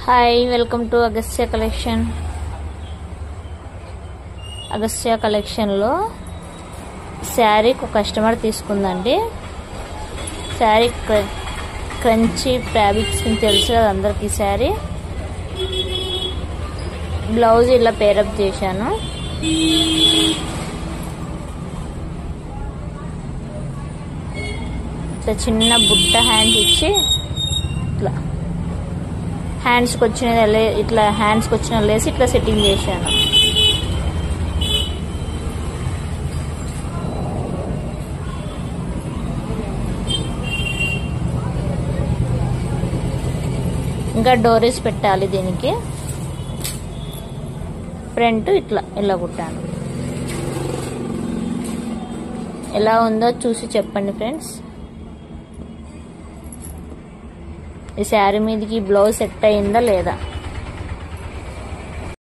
Hi, welcome to Agastya collection. Agastya కలెక్షన్లో శారీ ఒక customer తీసుకుందండి. Sari crunchy fabrics తెలుసు కదా అందరికి. శారీ బ్లౌజ్ ఇలా పేరప్ చేశాను. ఇట్లా చిన్న బుట్ట హ్యాండ్స్ ఇచ్చి ఇట్లా హ్యాండ్స్కి వచ్చినది ఇట్లా హ్యాండ్స్కి వచ్చిన లేసి ఇట్లా సెట్టింగ్ చేశాను. ఇంకా డోరీస్ పెట్టాలి దీనికి. ఫ్రంట్ ఇట్లా ఇలా కుట్టాను. ఎలా ఉందో చూసి చెప్పండి ఫ్రెండ్స్. ఈ శారీ మీదకి బ్లౌజ్ సెట్ అయిందా లేదా.